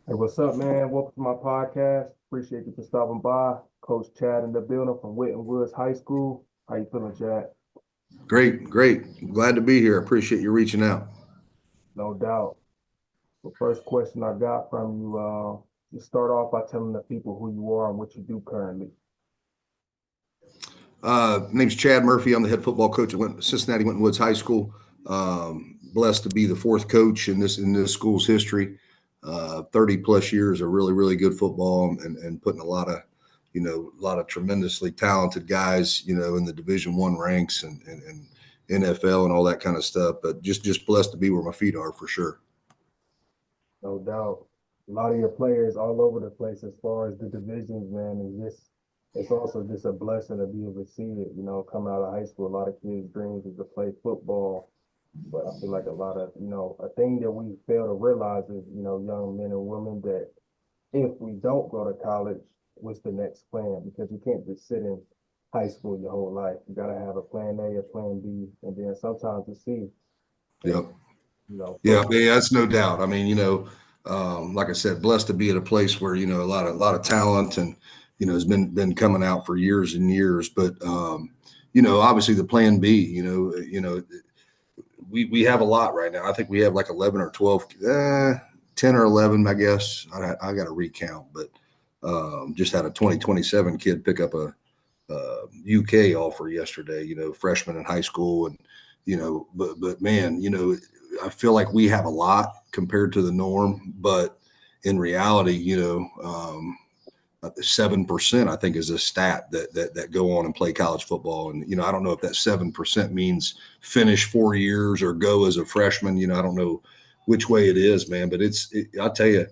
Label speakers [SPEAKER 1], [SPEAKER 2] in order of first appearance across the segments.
[SPEAKER 1] Hey, what's up, man? Welcome to my podcast. Appreciate you for stopping by. Coach Chad in the building from Winton Woods High School. How you feeling, Chad?
[SPEAKER 2] Great, great. Glad to be here. Appreciate you reaching out.
[SPEAKER 1] No doubt. The first question I got from you, just start off by telling the people who you are and what you do currently.
[SPEAKER 2] Name's Chad Murphy. I'm the head football coach at Cincinnati Winton Woods High School. Blessed to be the fourth coach in this school's history. 30 plus years of really good football and putting a lot of tremendously talented guys in the Division I ranks and NFL and all that kind of stuff. But just blessed to be where my feet are for sure.
[SPEAKER 1] No doubt. A lot of your players all over the place as far as the divisions, man. It's also just a blessing to be able to see it, coming out of high school. A lot of kids' dreams is to play football. But I feel like a lot of, a thing that we fail to realize is, young men and women that if we don't go to college, what's the next plan? Because you can't just sit in high school your whole life. You gotta have a plan A, a plan B, and then sometimes a C. And,
[SPEAKER 2] Yep. Yeah,
[SPEAKER 1] football.
[SPEAKER 2] yeah, that's no doubt. I mean, like I said, blessed to be at a place where a lot of talent and has been coming out for years and years. But obviously the plan B. We have a lot right now. I think we have like 11 or 12, 10 or 11, I guess. I got to recount, but just had a 2027 kid pick up a UK offer yesterday. Freshman in high school, and but man, I feel like we have a lot compared to the norm, but in reality, 7% I think is a stat that go on and play college football, and I don't know if that 7% means finish 4 years or go as a freshman. I don't know which way it is, man, but I'll tell you.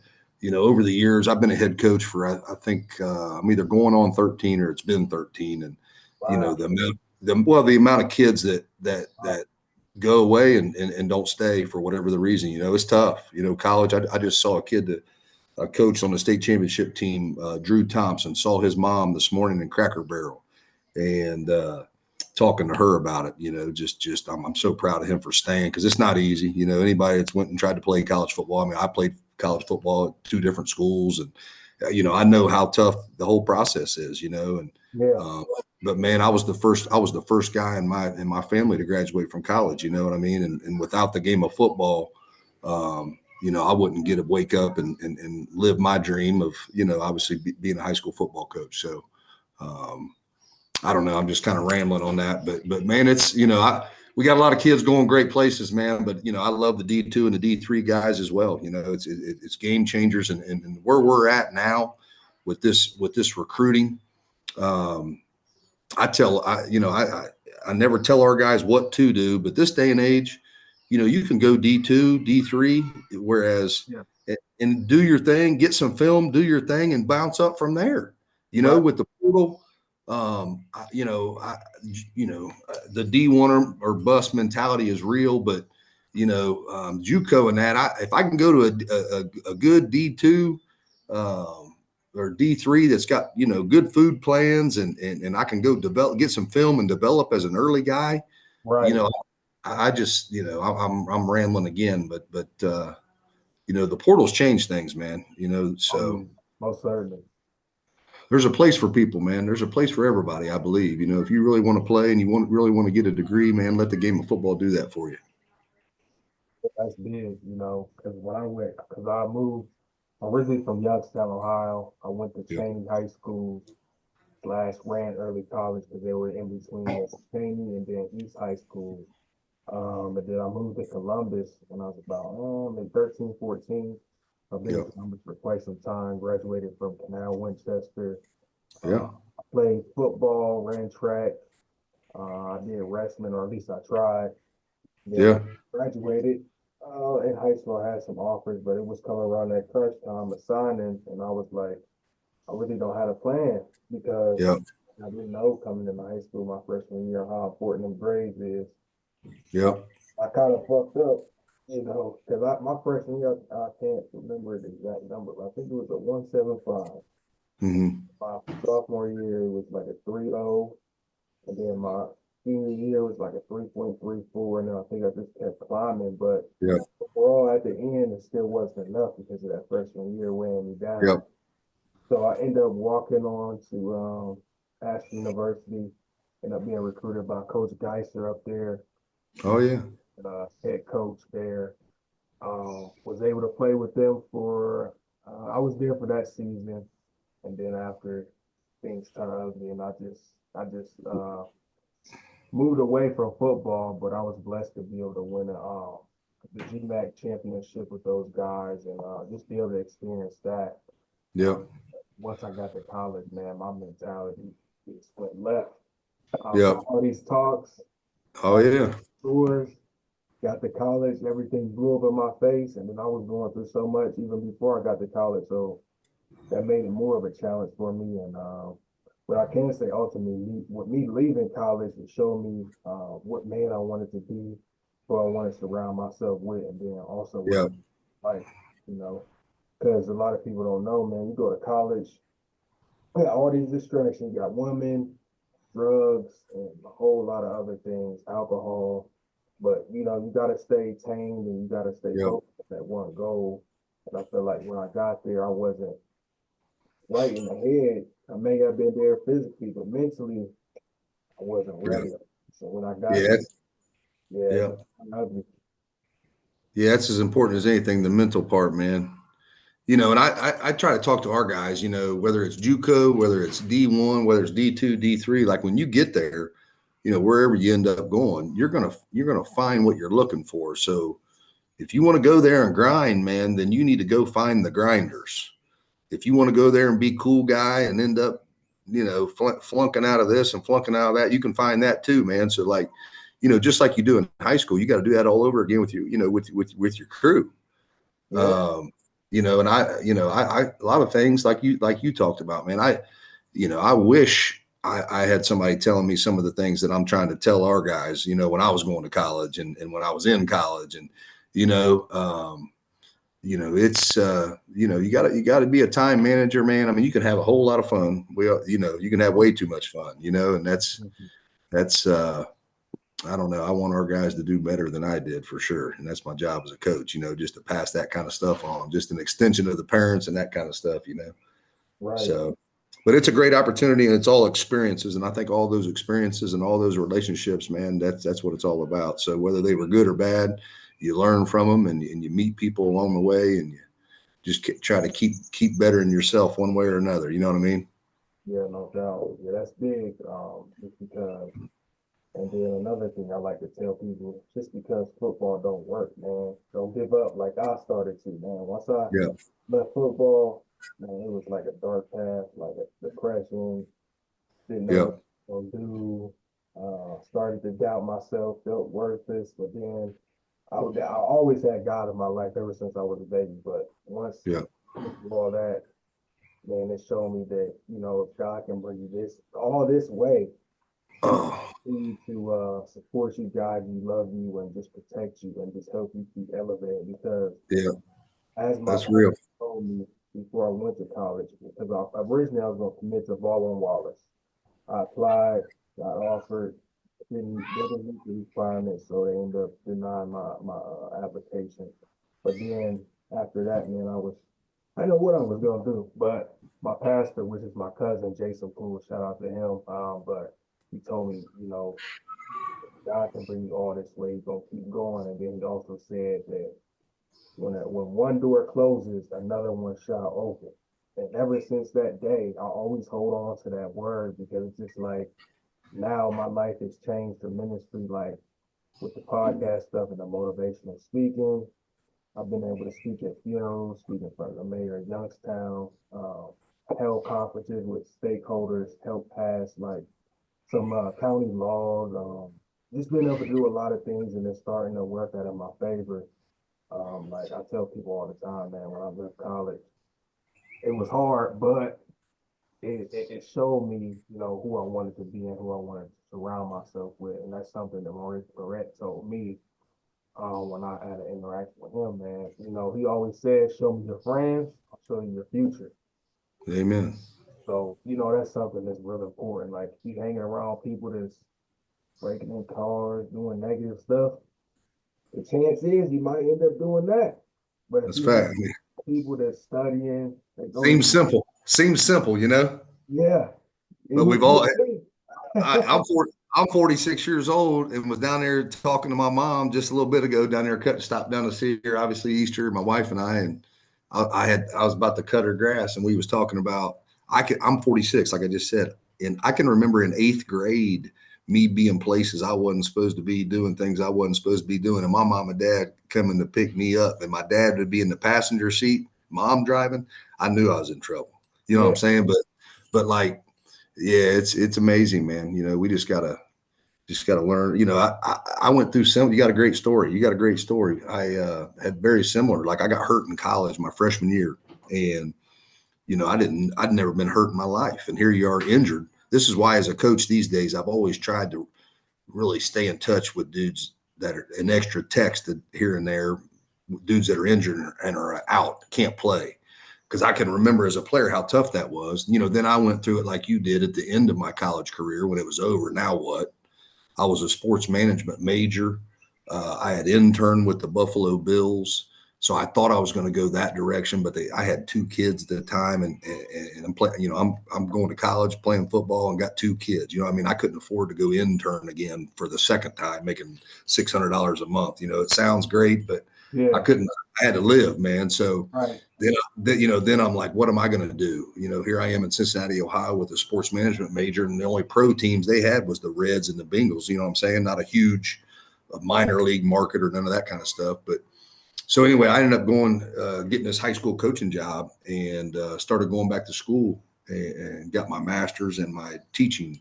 [SPEAKER 2] Over the years, I've been a head coach for I think I'm either going on 13 or it's been 13, and
[SPEAKER 1] Wow.
[SPEAKER 2] the amount of kids that go away and don't stay for whatever the reason. It's tough. College. I just saw a kid that coached on the state championship team, Drew Thompson. Saw his mom this morning in Cracker Barrel, and talking to her about it. Just I'm so proud of him for staying because it's not easy. Anybody that's went and tried to play college football. I mean, I played college football at two different schools, and I know how tough the whole process is. And
[SPEAKER 1] Yeah.
[SPEAKER 2] uh, but man, I was the first guy in my family to graduate from college. You know what I mean? And without the game of football, I wouldn't get to wake up and live my dream of obviously being a high school football coach. So um, I don't know. I'm just kind of rambling on that, but man, it's we got a lot of kids going great places, man. But I love the D2 and the D3 guys as well. It's game changers, and where we're at now with this recruiting. Um, I never tell our guys what to do, but this day and age, you can go D2, D3, whereas
[SPEAKER 1] Yeah.
[SPEAKER 2] and do your thing, get some film, do your thing, and bounce up from there.
[SPEAKER 1] Right.
[SPEAKER 2] With the portal, the D1 or bust mentality is real, but JUCO and that, if I can go to a good D2. Or D3 that's got good food plans and I can go get some film and develop as an early guy. You
[SPEAKER 1] Right.
[SPEAKER 2] know, I just I'm rambling again, but the portals change things, man.
[SPEAKER 1] I
[SPEAKER 2] So
[SPEAKER 1] mean, most certainly.
[SPEAKER 2] there's a place for people, man. There's a place for everybody, I believe. If you really want to play and you really want to get a degree, man, let the game of football do that for you.
[SPEAKER 1] That's big, because because I moved originally from Youngstown, Ohio. I went to
[SPEAKER 2] Yep.
[SPEAKER 1] Cheney High School / ran early college because they were in between Cheney and then East High School. And then I moved to Columbus when I was about maybe 13, 14. I've been in
[SPEAKER 2] Yep.
[SPEAKER 1] Columbus for quite some time, graduated from Canal Winchester.
[SPEAKER 2] Yeah.
[SPEAKER 1] I played football, ran track. I did wrestling, or at least I tried. Then I
[SPEAKER 2] Yeah.
[SPEAKER 1] graduated. In high school, I had some offers, but it was coming around that crunch time of signing, and I was like, I really don't have a plan because
[SPEAKER 2] Yep.
[SPEAKER 1] I didn't know coming into high school my freshman year how important them grades is.
[SPEAKER 2] Yep.
[SPEAKER 1] I kind of fucked up, because my freshman year, I can't remember the exact number, but I think it was a 175.
[SPEAKER 2] Hmm.
[SPEAKER 1] My sophomore year, it was like a 3.0, and then my senior year was like a 3.34, and then I think I just kept climbing. But
[SPEAKER 2] Yeah.
[SPEAKER 1] overall, at the end, it still wasn't enough because of that freshman year weighing me down.
[SPEAKER 2] Yep.
[SPEAKER 1] So I ended up walking on to Ashton University, ended up being recruited by Coach Geiser up there,
[SPEAKER 2] Oh yeah.
[SPEAKER 1] head coach there. Was able to play with them for, I was there for that season. And then after things turned ugly, and I just moved away from football, but I was blessed to be able to win the GMAC championship with those guys and just be able to experience that. Uh,
[SPEAKER 2] Yep.
[SPEAKER 1] Once I got to college, man, my mentality just went left. After
[SPEAKER 2] Yep.
[SPEAKER 1] all these talks,
[SPEAKER 2] Oh
[SPEAKER 1] all
[SPEAKER 2] yeah.
[SPEAKER 1] the tours, got to college, everything blew up in my face, and then I was going through so much even before I got to college. So that made it more of a challenge for me. And but I can say ultimately, with me leaving college, it showed me what man I wanted to be, who I wanted to surround myself with, and then also what I
[SPEAKER 2] Yep.
[SPEAKER 1] like, you know, because a lot of people don't know, man. You go to college, yeah, all these distractions. You got women, drugs, and a whole lot of other things, alcohol. But you got to stay tamed and you got to stay
[SPEAKER 2] Yep.
[SPEAKER 1] focused on that one goal. And I feel like when I got there, I wasn't right in the head. I may have been there physically, but mentally, I wasn't
[SPEAKER 2] Yeah.
[SPEAKER 1] ready. So when I got
[SPEAKER 2] Yeah.
[SPEAKER 1] there, yeah,
[SPEAKER 2] Yeah.
[SPEAKER 1] it got ugly.
[SPEAKER 2] Yeah. That's as important as anything, the mental part, man. And I try to talk to our guys, whether it's JUCO, whether it's D1, whether it's D2, D3, like when you get there, wherever you end up going, you're gonna find what you're looking for. So if you want to go there and grind, man, then you need to go find the grinders. If you want to go there and be cool guy and end up, flunking out of this and flunking out of that, you can find that too, man. So like, just like you do in high school, you got to do that all over again with you, with your crew.
[SPEAKER 1] Yeah,
[SPEAKER 2] Um, and I a lot of things like you talked about, man. I wish I had somebody telling me some of the things that I'm trying to tell our guys, when I was going to college and when I was in college. And, you know, um, it's you gotta be a time manager, man. I mean, you can have a whole lot of fun. You can have way too much fun, and that's I don't know. I want our guys to do better than I did for sure. And that's my job as a coach, just to pass that kind of stuff on, just an extension of the parents and that kind of stuff.
[SPEAKER 1] right.
[SPEAKER 2] So, but it's a great opportunity and it's all experiences. And I think all those experiences and all those relationships, man, that's what it's all about. So whether they were good or bad, you learn from them and you meet people along the way and you just try to keep bettering yourself one way or another. You know what I mean?
[SPEAKER 1] Yeah, no doubt. Yeah, that's big. Just because. And then another thing I like to tell people, just because football don't work, man, don't give up like I started to, man. Once I
[SPEAKER 2] Yeah.
[SPEAKER 1] left football, man, it was like a dark path, like a depression, didn't know
[SPEAKER 2] Yeah.
[SPEAKER 1] what I was gonna do, started to doubt myself, felt worthless, but then I always had God in my life ever since I was a baby, but once
[SPEAKER 2] Yeah.
[SPEAKER 1] through all that, man, it showed me that, if God can bring you all this way, He
[SPEAKER 2] Oh,
[SPEAKER 1] continue to support you, guide you, love you, and just protect you and just help you keep elevating. Because
[SPEAKER 2] yeah.
[SPEAKER 1] as my
[SPEAKER 2] That's
[SPEAKER 1] pastor
[SPEAKER 2] real.
[SPEAKER 1] told me before I went to college, because originally I was going to commit to Ball and Wallace. I applied, got offered, didn't meet the requirements, so they ended up denying my application. But then after that, man, I know what I was gonna do, but my pastor, which is my cousin Jason Poole, shout out to him. But he told me, God can bring you all this way. He's gonna keep going. And then he also said that when one door closes, another one shall open. And ever since that day, I always hold on to that word because it's just like now my life has changed tremendously. Like with the podcast stuff and the motivational speaking, I've been able to speak at funerals, speak in front of the mayor of Youngstown, held conferences with stakeholders, help pass like some county laws. Just been able to do a lot of things and it's starting to work out in my favor. Like I tell people all the time, man, when I left college, it was hard, but it showed me, who I wanted to be and who I wanted to surround myself with. And that's something that Maurice Barrett told me when I had an interaction with him, man. He always said, show me your friends, I'll show you your future.
[SPEAKER 2] Amen.
[SPEAKER 1] So, that's something that's really important. Like, you hanging around people that's breaking in cars, doing negative stuff, the chance is you might end up doing that. But if
[SPEAKER 2] That's
[SPEAKER 1] you have
[SPEAKER 2] fact.
[SPEAKER 1] people that's studying, that go to,
[SPEAKER 2] Seems simple. Seems simple, you know.
[SPEAKER 1] yeah, it
[SPEAKER 2] But
[SPEAKER 1] would
[SPEAKER 2] we've all.
[SPEAKER 1] be.
[SPEAKER 2] I'm 40, I'm 46 years old and was down there talking to my mom just a little bit ago down there, stopped down to see her, obviously Easter, my wife and I, and I was about to cut her grass and we was talking about, I'm 46, like I just said. And I can remember in 8th grade, me being places I wasn't supposed to be, doing things I wasn't supposed to be doing. And my mom and dad coming to pick me up and my dad would be in the passenger seat, mom driving. I knew I was in trouble. You know what
[SPEAKER 1] Yeah,
[SPEAKER 2] I'm saying? But like, yeah, it's amazing, man. You know, we just gotta learn. You know, I went through some. You got a great story. You got a great story. I had very similar. Like I got hurt in college my freshman year, and you know, I'd never been hurt in my life, and here you are injured. This is why, as a coach these days, I've always tried to really stay in touch with dudes that are an extra text here and there, dudes that are injured and are out, can't play. Because I can remember as a player how tough that was. You know, then I went through it like you did at the end of my college career when it was over. Now what? I was a sports management major. I had interned with the Buffalo Bills. So I thought I was going to go that direction, but I had 2 kids at the time, and I'm playing. You know, I'm going to college, playing football, and got 2 kids. You know, I mean, I couldn't afford to go intern again for the second time, making $600 a month. You know, it sounds great, but I
[SPEAKER 1] yeah,
[SPEAKER 2] couldn't. I had to live, man. So
[SPEAKER 1] right.
[SPEAKER 2] then I'm like, what am I going to do? You know, here I am in Cincinnati, Ohio, with a sports management major, and the only pro teams they had was the Reds and the Bengals. You know what I'm saying? Not a huge minor league market or none of that kind of stuff, but so anyway, I ended up getting this high school coaching job and started going back to school and got my master's and my teaching,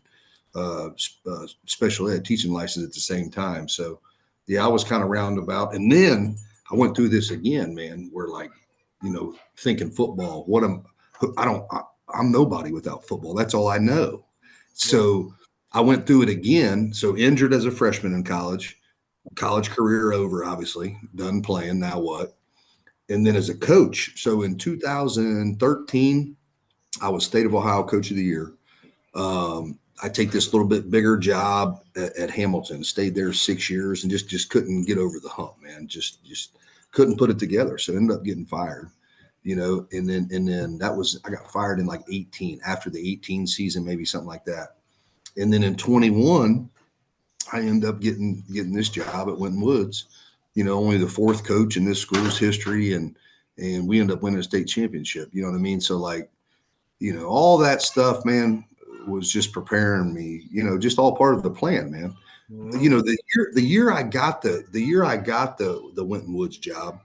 [SPEAKER 2] special ed teaching license at the same time. So, yeah, I was kind of roundabout. And then I went through this again, man, where like, you know, thinking football, I'm nobody without football. That's all I know.
[SPEAKER 1] Yeah,
[SPEAKER 2] So I went through it again. So injured as a freshman in college career over, obviously done playing. Now what? And then as a coach, so in 2013, I was State of Ohio Coach of the Year. I take this little bit bigger job at Hamilton. Stayed there 6 years and just couldn't get over the hump, man. Just couldn't put it together. So ended up getting fired. You know, and then that was I got fired in like 18 after the 18 season, maybe something like that. And then in 21, I end up getting this job at Winton Woods. You know, only the 4th coach in this school's history, and we end up winning a state championship. You know what I mean? So like, you know, all that stuff, man, was just preparing me. You know, just all part of the plan, man. You
[SPEAKER 1] mm,
[SPEAKER 2] know, the year I got the Winton Woods job,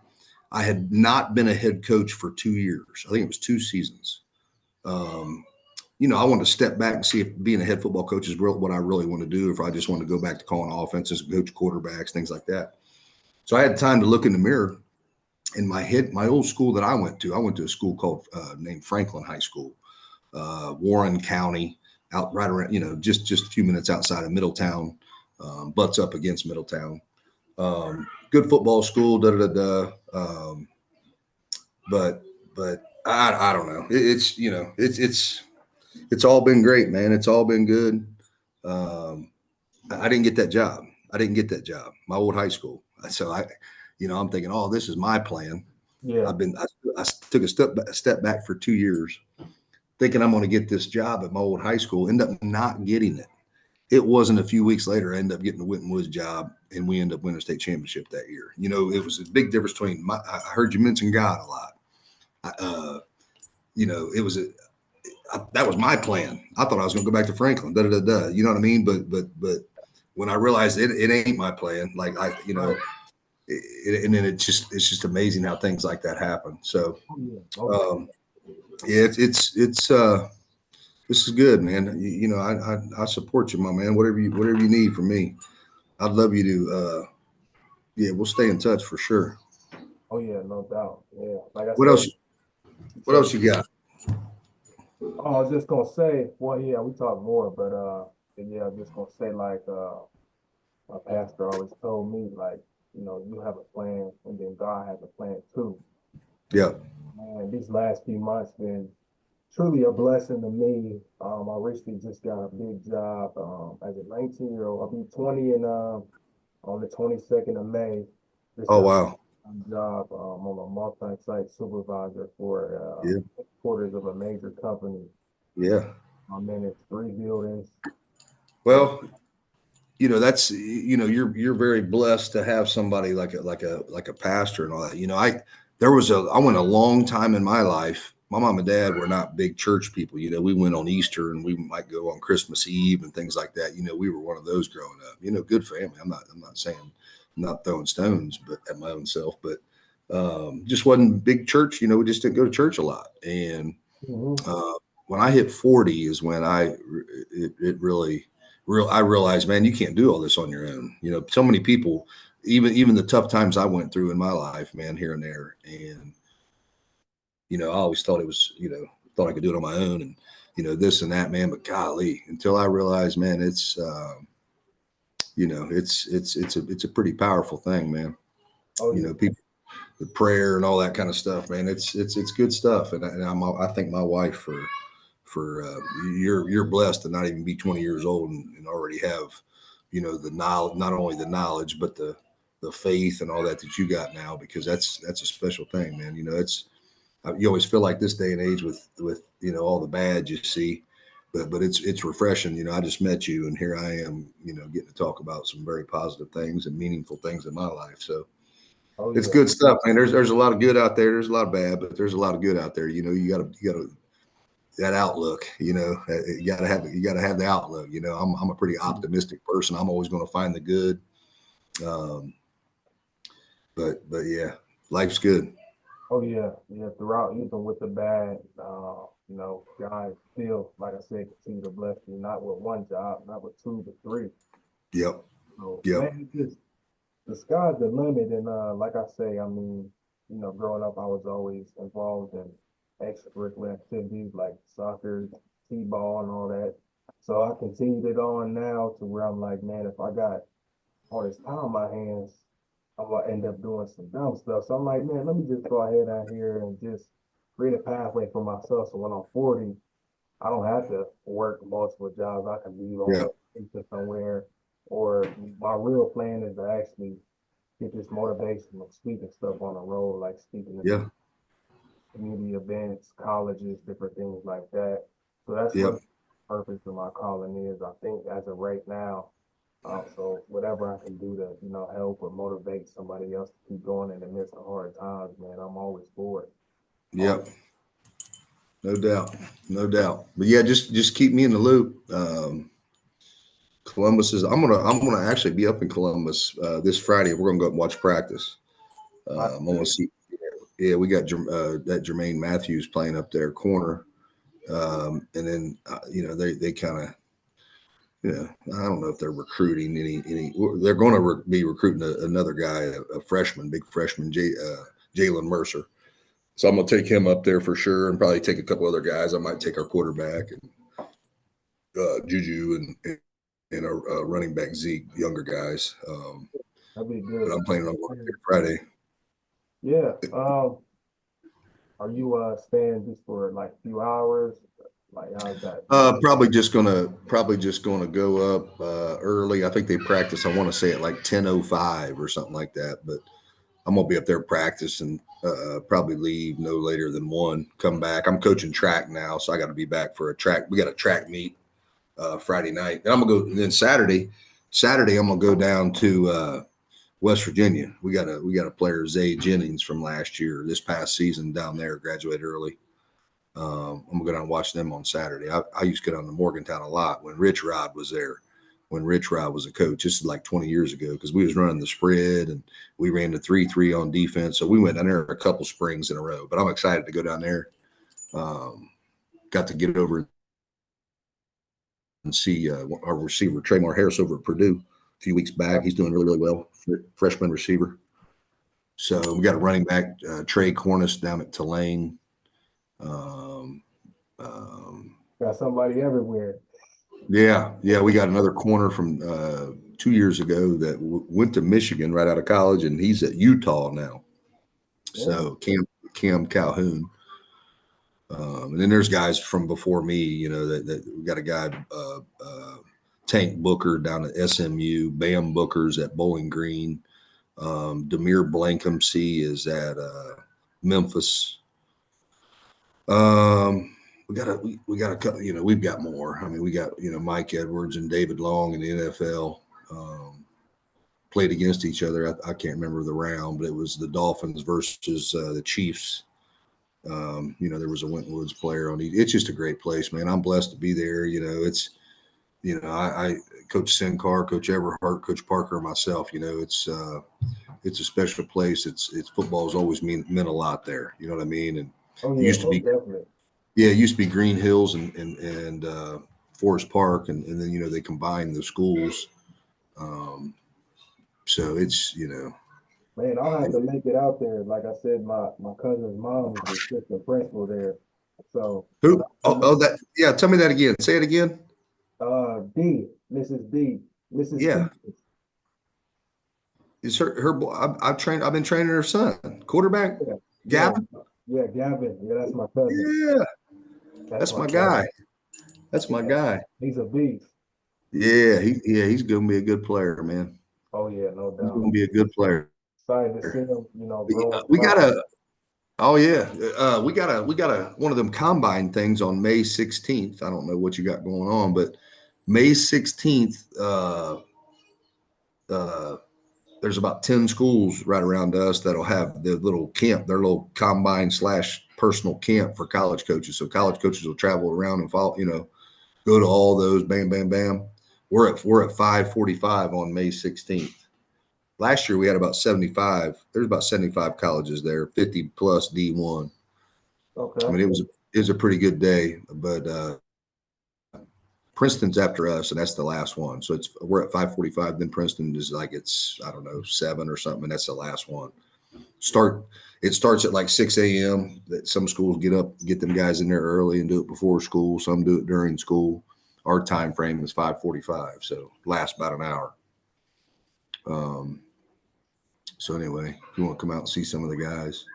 [SPEAKER 2] I had not been a head coach for 2 years. I think it was 2 seasons. Um, you know, I wanted to step back and see if being a head football coach is what I really want to do, if I just want to go back to calling offenses, coach quarterbacks, things like that. So I had time to look in the mirror. In my old school that I went to a school called named Franklin High School, Warren County, out right around, you know, just a few minutes outside of Middletown, butts up against Middletown. Good football school, da da da. But I don't know. It's you know it's all been great, man. It's all been good. Um, I didn't get that job. I didn't get that job. My old high school. So I'm thinking, oh, this is my plan.
[SPEAKER 1] yeah,
[SPEAKER 2] I took a step back for 2 years, thinking I'm going to get this job at my old high school. End up not getting it. It wasn't a few weeks later. I ended up getting the Winton Woods job, and we ended up winning a state championship that year. You know, it was a big difference between. I heard you mention God a lot. You know, that was my plan. I thought I was going to go back to Franklin. Da da da da. You know what I mean? But when I realized it ain't my plan, like
[SPEAKER 1] right.
[SPEAKER 2] and then it's just amazing how things like that happen. So
[SPEAKER 1] Oh, yeah, okay.
[SPEAKER 2] um, yeah, it's this is good, man. You know, I support you, my man. Whatever you need from me, I'd love you to. Yeah, we'll stay in touch for sure.
[SPEAKER 1] Oh, yeah, no doubt. Yeah, like I
[SPEAKER 2] What
[SPEAKER 1] said,
[SPEAKER 2] else?
[SPEAKER 1] you
[SPEAKER 2] What
[SPEAKER 1] said,
[SPEAKER 2] else you got?
[SPEAKER 1] oh, I was just gonna say, well, yeah, we talk more, but yeah, I was just gonna say, like, my pastor always told me, like, you have a plan, and then God has a plan too.
[SPEAKER 2] Yeah,
[SPEAKER 1] Man, these last few months been truly a blessing to me. I recently just got a big job as a 19-year-old. I'll be 20 and on the 22nd of May. Just
[SPEAKER 2] Oh
[SPEAKER 1] got
[SPEAKER 2] wow.
[SPEAKER 1] a job. I'm a multi-site supervisor for
[SPEAKER 2] Yeah.
[SPEAKER 1] headquarters of a major company.
[SPEAKER 2] Yeah.
[SPEAKER 1] I'm in its 3 buildings. So
[SPEAKER 2] Well, that's you're very blessed to have somebody like a pastor and all that. I went a long time in my life. My mom and dad were not big church people. We went on Easter and we might go on Christmas Eve and things like that. We were one of those growing up. Good family. I'm not saying I'm not throwing stones, but at my own self, but just wasn't big church. We just didn't go to church a lot. And
[SPEAKER 1] mhm.
[SPEAKER 2] uh, when I hit 40 is when it really I realized, man, you can't do all this on your own. So many people, even the tough times I went through in my life, man, here and there. And, I always thought it was, thought I could do it on my own and, this and that, man. But golly, until I realized, man, it's a pretty powerful thing, man.
[SPEAKER 1] Oh yeah,
[SPEAKER 2] People, the prayer and all that kind of stuff, man. It's good stuff. I thank my wife for you're blessed to not even be 20 years old and already have the knowledge, not only the knowledge but the faith and all that you got now, because that's a special thing, man. It's you always feel like this day and age with all the bad you see, but it's refreshing. I just met you and here I am, getting to talk about some very positive things and meaningful things in my life. So
[SPEAKER 1] oh
[SPEAKER 2] it's
[SPEAKER 1] yeah,
[SPEAKER 2] good stuff, man. There's a lot of good out there. There's a lot of bad, but there's a lot of good out there. You gotta that outlook. You gotta have the outlook. I'm a pretty optimistic person. I'm always going to find the good. Um, but yeah, life's good.
[SPEAKER 1] oh yeah, yeah. Throughout, even with the bad, God still, like I said, continue to bless you. Not with one job, not with two, but three.
[SPEAKER 2] Yep.
[SPEAKER 1] So
[SPEAKER 2] Yep.
[SPEAKER 1] man, it's just the sky's the limit. And like I say, I mean, growing up, I was always involved in extracurricular activities like soccer, t-ball, and all that. So I continued it on now to where I'm like, man, if I got all this time on my hands, I'm gonna end up doing some dumb stuff. So I'm like, man, let me just go ahead out here and just create a pathway for myself. So when I'm 40, I don't have to work multiple jobs. I can be
[SPEAKER 2] Yeah.
[SPEAKER 1] on vacation somewhere. Or my real plan is to actually get this motivation of speaking stuff on the road, like speaking to
[SPEAKER 2] Yeah.
[SPEAKER 1] different community events, colleges, different things like that. So that's
[SPEAKER 2] Yep.
[SPEAKER 1] what the purpose of my calling is. I think as of right now, so whatever I can do to, help or motivate somebody else to keep going in the midst of hard times, man, I'm always for it. Always.
[SPEAKER 2] Yep. No doubt. No doubt. But yeah, just keep me in the loop. Columbus is. I'm gonna actually be up in Columbus this Friday. We're gonna go up and watch practice.
[SPEAKER 1] I
[SPEAKER 2] I'm gonna see. Yeah, we got that Jermaine Matthews playing up there corner, and then they kind of I don't know if they're recruiting any. They're going to be recruiting another guy, a freshman, big freshman, Jalen Mercer. So I'm going to take him up there for sure, and probably take a couple other guys. I might take our quarterback and Juju and our running back Zeke, younger guys.
[SPEAKER 1] that'd be
[SPEAKER 2] But
[SPEAKER 1] good.
[SPEAKER 2] I'm planning on going up there Friday.
[SPEAKER 1] Yeah. Are you staying just for like a few hours? Like how's that?
[SPEAKER 2] Probably just gonna go up early. I think they practice. I want to say at like 10:05 or something like that. But I'm gonna be up there practicing. Probably leave no later than 1. Come back. I'm coaching track now, so I got to be back for a track. We got a track meet Friday night. And I'm gonna go. And then Saturday I'm gonna go down to West Virginia. We got a player, Zay Jennings, from last year, this past season down there, graduated early. I'm gonna go down and watch them on Saturday. I used to go down to Morgantown a lot when Rich Rod was there. When Rich Rod was a coach, this is like 20 years ago, because we was running the spread and we ran the 3-3 on defense. So we went down there a couple springs in a row. But I'm excited to go down there. Got to get over and see our receiver Traymar Harris over at Purdue a few weeks back. He's doing really, really well, freshman receiver. So we got a running back, Trey Cornish, down at Tulane. Um, um,
[SPEAKER 1] Got somebody everywhere.
[SPEAKER 2] yeah, we got another corner from 2 years ago that went to Michigan right out of college, and he's at Utah now.
[SPEAKER 1] Yeah.
[SPEAKER 2] So Cam Calhoun. And then there's guys from before me, you know, that we got a guy, Tank Booker down at SMU, Bam Booker's at Bowling Green. Demir Blankumsey is at Memphis. We got a couple, you know, we've got more. I mean, we got, you know, Mike Edwards and David Long in the NFL. Played against each other. I can't remember the round, but it was the Dolphins versus the Chiefs. You know, there was a Winton Woods player on each. It's just a great place, man. I'm blessed to be there. You know, it's, you know, I Coach Sincar, Coach Everhart, Coach Parker, and myself, you know, it's a special place. It's football has always meant a lot there. You know what I mean? And
[SPEAKER 1] Oh
[SPEAKER 2] it
[SPEAKER 1] yeah,
[SPEAKER 2] used to
[SPEAKER 1] most
[SPEAKER 2] be,
[SPEAKER 1] definitely.
[SPEAKER 2] yeah, it used to be Green Hills and Forest Park, and then, you know, they combined the schools. So it's, you know,
[SPEAKER 1] Man, I'll have to make it out there. Like I said, my cousin's mom is the assistant principal there. So
[SPEAKER 2] who? Oh, that, yeah. Tell me that again. Say it again.
[SPEAKER 1] D, Mrs. D, Mrs.
[SPEAKER 2] Yeah,
[SPEAKER 1] Stevens.
[SPEAKER 2] is her? I've been training her son, quarterback,
[SPEAKER 1] Yeah, yeah,
[SPEAKER 2] Gavin.
[SPEAKER 1] yeah, Gavin. Yeah, that's my cousin.
[SPEAKER 2] Yeah,
[SPEAKER 1] That's
[SPEAKER 2] that's
[SPEAKER 1] my
[SPEAKER 2] my
[SPEAKER 1] cousin.
[SPEAKER 2] guy. That's my
[SPEAKER 1] Yeah,
[SPEAKER 2] guy.
[SPEAKER 1] he's a beast.
[SPEAKER 2] He's gonna be a good player, man.
[SPEAKER 1] Oh yeah, no
[SPEAKER 2] He's
[SPEAKER 1] doubt.
[SPEAKER 2] gonna be a good player.
[SPEAKER 1] Excited to see him, grow and
[SPEAKER 2] We got
[SPEAKER 1] thrive.
[SPEAKER 2] a Oh yeah, we got a one of them combine things on May 16th. I don't know what you got going on, but May 16th, uh, there's about 10 schools right around us that'll have their little camp, their little combine slash personal camp for college coaches. So college coaches will travel around and follow, you know, go to all those. Bam, bam, bam. We're at 545 on May 16th. Last year we had about 75. There's about 75 colleges there, 50 plus D1. I
[SPEAKER 1] Okay.
[SPEAKER 2] mean, it was a pretty good day, but Princeton's after us, and that's the last one. So we're at 545. Then Princeton is like it's I don't know 7 or something, and that's the last one. It starts at like 6 a.m. That some schools get them guys in there early and do it before school. Some do it during school. Our time frame is 5:45, so lasts about an hour. So anyway, if you want to come out and see some of the guys.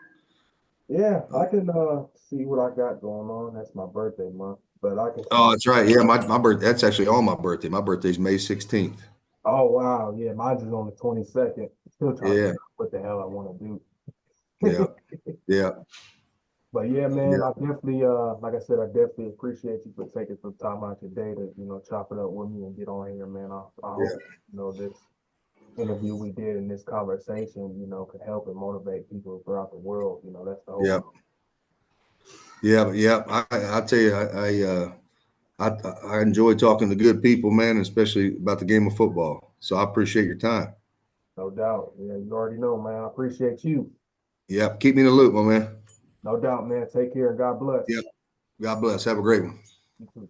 [SPEAKER 1] Yeah, I can see what I got going on. That's my birthday month, but I can
[SPEAKER 2] Oh,
[SPEAKER 1] see.
[SPEAKER 2] that's right. Yeah, my birthday. That's actually on my birthday. My birthday's May 16th.
[SPEAKER 1] Oh wow, yeah, mine's is on the 22nd. Still trying to
[SPEAKER 2] Yeah,
[SPEAKER 1] figure out what the hell I want to
[SPEAKER 2] yeah,
[SPEAKER 1] do.
[SPEAKER 2] yeah,
[SPEAKER 1] But yeah, man,
[SPEAKER 2] yeah,
[SPEAKER 1] I definitely like I said, I definitely appreciate you for taking some time out your day to, chop it up with me and get on here, man. I
[SPEAKER 2] yeah,
[SPEAKER 1] hope, this interview we did in this conversation, could help and motivate people throughout the world. That's the
[SPEAKER 2] yeah,
[SPEAKER 1] hope.
[SPEAKER 2] yeah. I tell you, I enjoy talking to good people, man, especially about the game of football. So I appreciate your time.
[SPEAKER 1] No doubt. Yeah, you already know, man. I appreciate you.
[SPEAKER 2] Yeah, keep me in the loop, my man.
[SPEAKER 1] No doubt, man. Take care and God bless.
[SPEAKER 2] Yep. God bless. Have a great one.
[SPEAKER 1] You too.